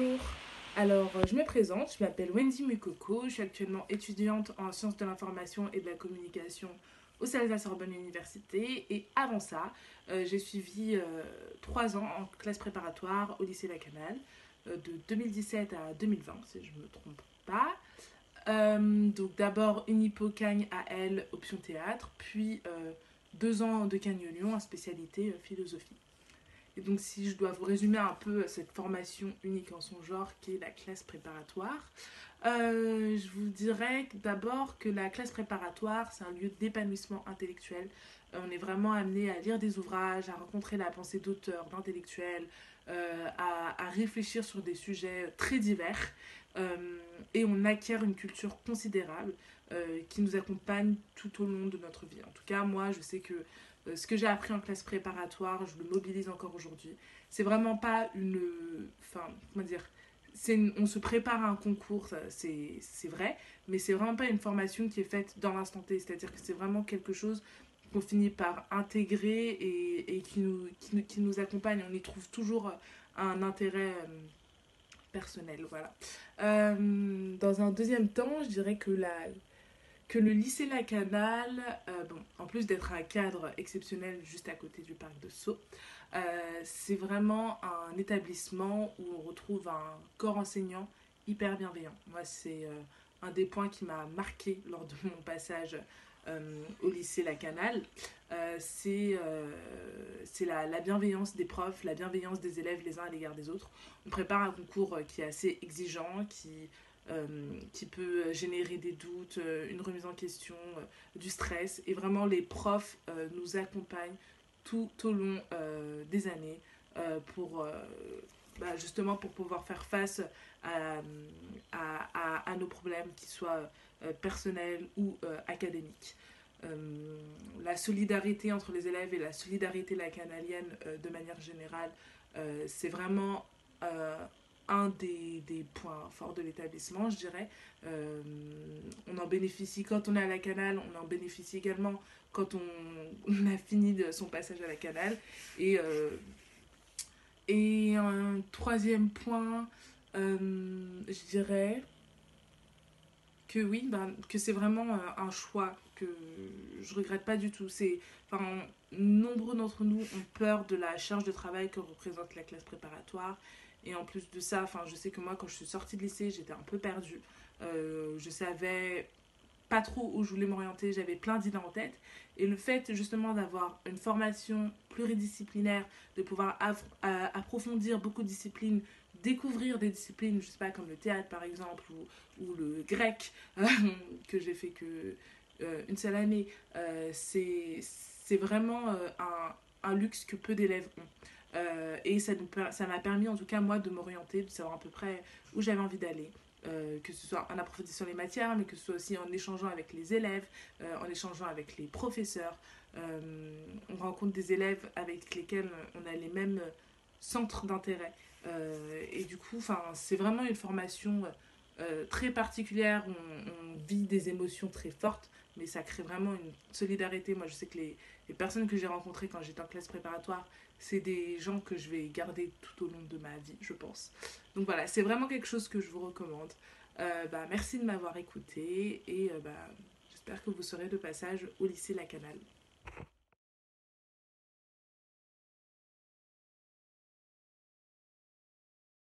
Bonjour, alors je me présente, je m'appelle Wendy Mukoko, je suis actuellement étudiante en sciences de l'information et de la communication au Salesian-Sorbonne Université et avant ça, j'ai suivi 3 ans en classe préparatoire au lycée Lacanal de 2017 à 2020 si je ne me trompe pas. Donc d'abord une hippocagne à elle, option théâtre, puis 2 ans de Cagnes-Lyon en spécialité philosophie. Et donc, si je dois vous résumer un peu cette formation unique en son genre qui est la classe préparatoire, je vous dirais d'abord que la classe préparatoire, c'est un lieu d'épanouissement intellectuel. On est vraiment amené à lire des ouvrages, à rencontrer la pensée d'auteurs, d'intellectuels, à réfléchir sur des sujets très divers. Et on acquiert une culture considérable qui nous accompagne tout au long de notre vie. En tout cas, moi, je sais que ce que j'ai appris en classe préparatoire, je le mobilise encore aujourd'hui. C'est vraiment pas une. Enfin, comment dire, on se prépare à un concours, c'est vrai, mais c'est vraiment pas une formation qui est faite dans l'instant T. C'est-à-dire que c'est vraiment quelque chose qu'on finit par intégrer et qui nous accompagne. On y trouve toujours un intérêt personnel. Voilà. Dans un deuxième temps, je dirais que le lycée Lacanal, bon, en plus d'être un cadre exceptionnel juste à côté du parc de Sceaux, c'est vraiment un établissement où on retrouve un corps enseignant hyper bienveillant. Moi, c'est un des points qui m'a marqué lors de mon passage au lycée Lacanal. C'est la bienveillance des profs, la bienveillance des élèves les uns à l'égard des autres. On prépare un concours qui est assez exigeant, qui peut générer des doutes, une remise en question, du stress. Et vraiment, les profs nous accompagnent tout au long des années pour justement pour pouvoir faire face à, à nos problèmes, qu'ils soient personnels ou académiques. La solidarité entre les élèves et la solidarité lacanalienne de manière générale, c'est vraiment un des points forts de l'établissement, je dirais. Euh, on en bénéficie quand on est à la Canal, on en bénéficie également quand on a fini de son passage à la Canal. Et, euh, et un troisième point, je dirais que oui, ben, que c'est vraiment un choix que je regrette pas du tout. Enfin, nombreux d'entre nous ont peur de la charge de travail que représente la classe préparatoire. Et en plus de ça, enfin, je sais que moi, quand je suis sortie de lycée, j'étais un peu perdue. Je savais pas trop où je voulais m'orienter, j'avais plein d'idées en tête. Et le fait justement d'avoir une formation pluridisciplinaire, de pouvoir approfondir beaucoup de disciplines, découvrir des disciplines, je sais pas, comme le théâtre par exemple, ou le grec, que j'ai fait que une seule année, c'est vraiment un luxe que peu d'élèves ont. Et ça m'a permis en tout cas moi de m'orienter, de savoir à peu près où j'avais envie d'aller. Que ce soit en approfondissant les matières, mais que ce soit aussi en échangeant avec les élèves, en échangeant avec les professeurs. On rencontre des élèves avec lesquels on a les mêmes centres d'intérêt. Et du coup, c'est vraiment une formation très particulière. On vit des émotions très fortes, mais ça crée vraiment une solidarité. Moi, je sais que les personnes que j'ai rencontrées quand j'étais en classe préparatoire, c'est des gens que je vais garder tout au long de ma vie, je pense. Donc voilà, c'est vraiment quelque chose que je vous recommande. Merci de m'avoir écouté et j'espère que vous serez de passage au lycée La Canale.